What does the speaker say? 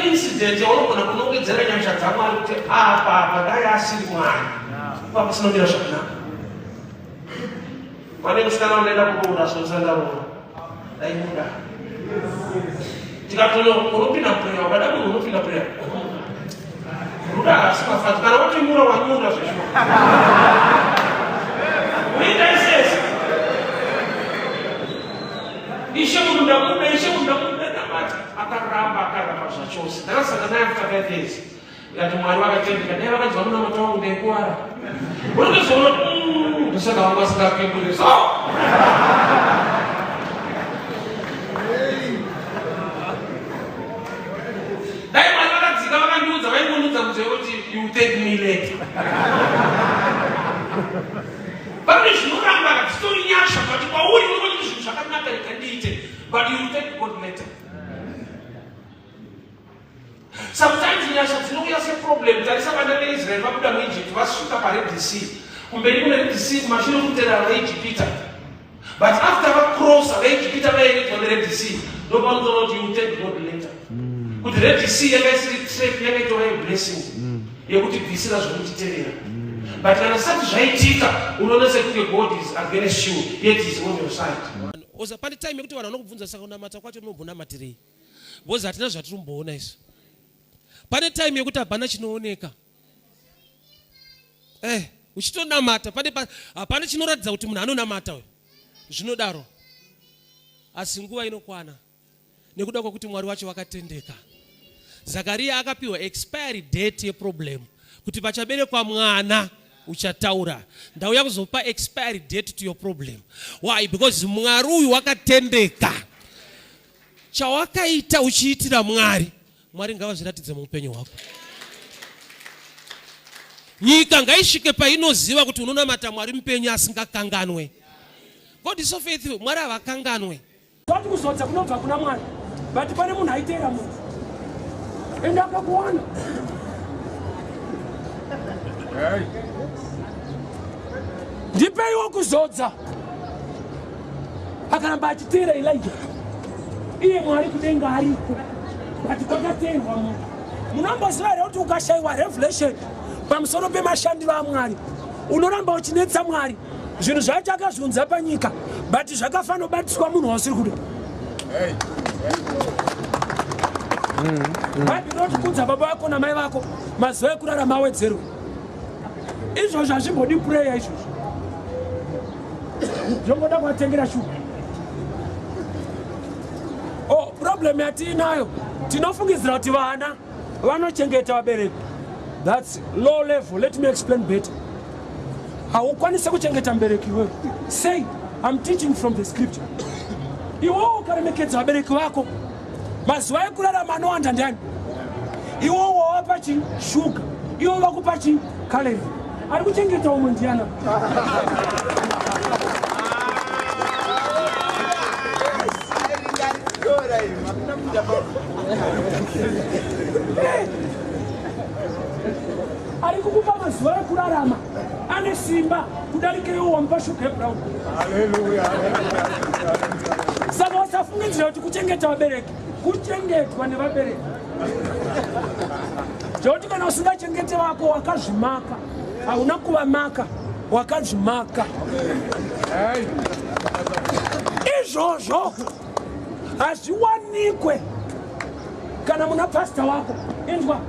incident yaunogona kunongedzera nyasha dzaMwari kuti apa dai asiri Mwari pakusinongera zvakanaka. Pane musikana unoenda kuroora sosandaroora dai muda tikatono unopinda prayer wakada munhu unopinda prayer ruda asikafadzi kana watimura wanyura zvesho uita isese ishe munhu ndamuda namati akaramba zvachose. Ndakasanga naye after 5 years ikati Mwari vakatendeka dai vakadzi vamunamata wangu ndaikuwara unotozoona ndosaka wangu asingapindure so dai Mwari vakadzika vakandiudza vaingonudza kuti you take me later pane zvinoramba zvitori nyasha kuti kwauri unoona kuti zvinhu zvakanaka rekandiite but you take God later. Sometimes nyasha dzinouya seproblem. Tarisa vana veIsraeri vabuda muEgypt vasvika paRed Sea. Kumberi kune Red Sea kumashure kutera veIjipita. But after vacrossa veIjipita vaendedzwa neRed Sea ndopanozoona kuti you take God later. Kuti Red Sea yakaisiri trap yakaitova blessing yekuti bvisira zvokutiterera. But kana sati zvaitika unoona sekuti God is against you yet is on your side. Oza pane time yekuti vanhu vanokubvunza saka unamata kwacho unombonamatirei because hatina zvatinomboona izvo. Pane time yekuti hapana chinooneka. Uchitonamata hapana chinoratidza kuti munhu anonamata uyu zvinodaro. Asi nguva inokwana nekuda kwokuti Mwari wacho wakatendeka. Zakaria akapiwa expiry date yeproblem kuti pachaberekwa mwana uchataura. Ndauya kuzopa expiry date to your problem. Why? Because Mwari uyu wakatendeka. Chawakaita uchiitira Mwari, Mwari ngavazviratidze muupenyu hwako. Nyika ngaisvike painoziva kuti unonamata Mwari mupenyu asingakanganwe. God is so faithful. Mwari havakanganwe. Wati kuzodza kunobva kuna Mwari. But pane munhu aiteera munhu. Enda akakuwana. Ndipeiwo kuzodza. Akaramba achiteera Elijah. Iye Mwari kudenga ariko. But kwakateerwa munhu. Munomboziva here kuti ukashayiwa revelation pamusoro pemashandiro aMwari unoramba uchinetsa Mwari. Zvinhu zvacho akazviunza panyika but zvakafanira kubatiswa munhu wasiri kuda. Bhaibheri rinoti baba vako namai vako mazuva ekurarama awedzerwe. Izvozvo hazvimbodi prayer izvozvo. Zvongoda kuvatengera shuga. Problem yatinayo tinofungidzira kuti vana vanochengeta vabereki. That's low level. Let me explain better. Haukwanisi kuchengeta mubereki wewe. Say, I'm teaching from the scripture. Iwo ukaremekedza vabereki vako mazuva ekurarama anowanda ndani. Iwo wawapa shuga, iwo vakupa calorie. Ari kuchengeta umwe ndiana. Ari kukupa mazuva ekurarama ane simba kudarika iwo wamupa shuga yebrown. Hallelujah. Saka usafungidzira kuti kuchengeta vabereki kuchengetwa nevabereki. Zvekuti kana usingachengete vako wakazvimaka hauna kuvamaka wakazvimaka. Izvozvo hazviwanikwe kana muna pastor wako. Inzwa.